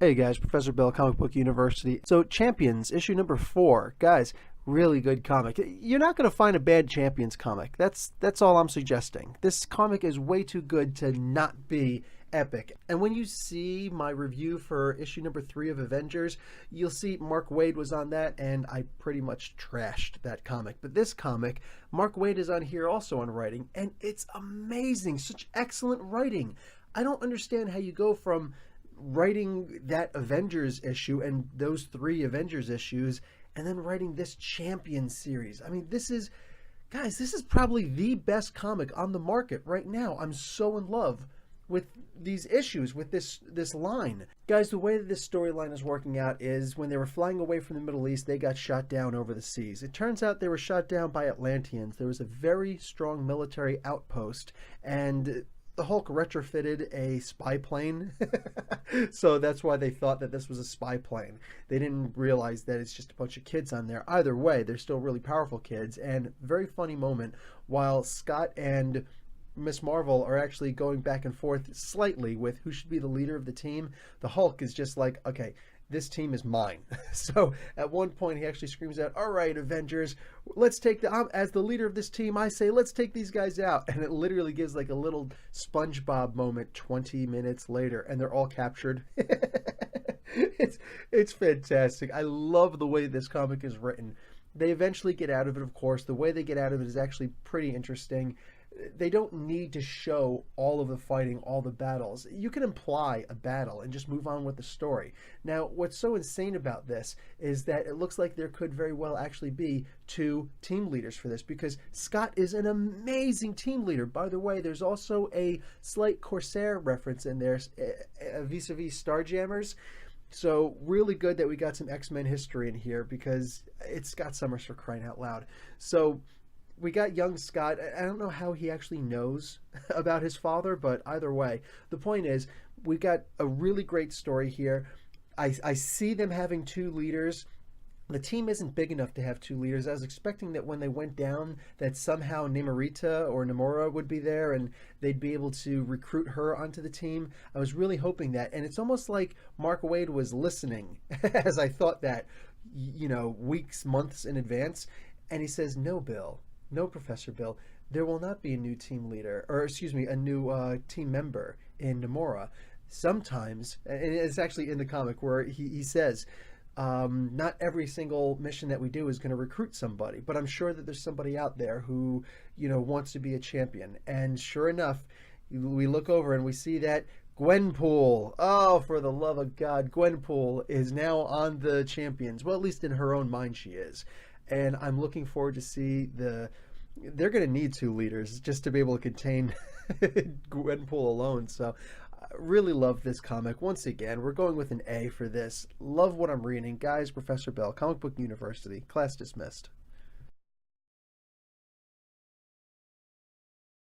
Hey guys, Professor Bill, Comic Book University. So, Champions, issue number 4. Guys, really good comic. You're not going to find a bad Champions comic. That's all I'm suggesting. This comic is way too good to not be epic. And when you see my review for issue number 3 of Avengers, you'll see Mark Waid was on that, and I pretty much trashed that comic. But this comic, Mark Waid is on here also on writing, and it's amazing. Such excellent writing. I don't understand how you go from writing that Avengers issue and those 3 Avengers issues and then writing this Champion series. I mean, guys, this is probably the best comic on the market right now. I'm so in love with these issues, with this line. Guys, the way that this storyline is working out is when they were flying away from the Middle East, they got shot down over the seas. It turns out they were shot down by Atlanteans. There was a very strong military outpost, and the Hulk retrofitted a spy plane. So that's why they thought that this was a spy plane. They didn't realize that it's just a bunch of kids on there. Either way, they're still really powerful kids. And very funny moment, while Scott and Miss Marvel are actually going back and forth slightly with who should be the leader of the team, the Hulk is just like, okay, this team is mine. So at one point he actually screams out, all right, Avengers, let's take as the leader of this team, I say, let's take these guys out. And it literally gives like a little SpongeBob moment 20 minutes later, and they're all captured. It's fantastic. I love the way this comic is written. They eventually get out of it, of course. The way they get out of it is actually pretty interesting. They don't need to show all of the fighting, all the battles. You can imply a battle and just move on with the story. Now, what's so insane about this is that it looks like there could very well actually be 2 team leaders for this, because Scott is an amazing team leader. By the way, there's also a slight Corsair reference in there, vis-a-vis Starjammers. So really good that we got some X-Men history in here, because it's Scott Summers, for crying out loud. So we got young Scott. I don't know how he actually knows about his father, but either way, the point is, we got a really great story here. I see them having 2 leaders. The team isn't big enough to have 2 leaders. I was expecting that when they went down, that somehow Namorita or Namora would be there and they'd be able to recruit her onto the team. I was really hoping that. And it's almost like Mark Waid was listening as I thought that, weeks, months in advance. And he says, no, Bill. No, Professor Bill, there will not be a new team leader, or excuse me, a new team member in Namora. Sometimes, and it's actually in the comic where he says, not every single mission that we do is going to recruit somebody, but I'm sure that there's somebody out there who, wants to be a champion. And sure enough, we look over and we see that Gwenpool, oh, for the love of God, Gwenpool is now on the Champions. Well, at least in her own mind she is. And I'm looking forward to see they're going to need 2 leaders just to be able to contain Gwenpool alone. So I really love this comic. Once again, we're going with an A for this. Love what I'm reading. Guys, Professor Bell, Comic Book University, class dismissed.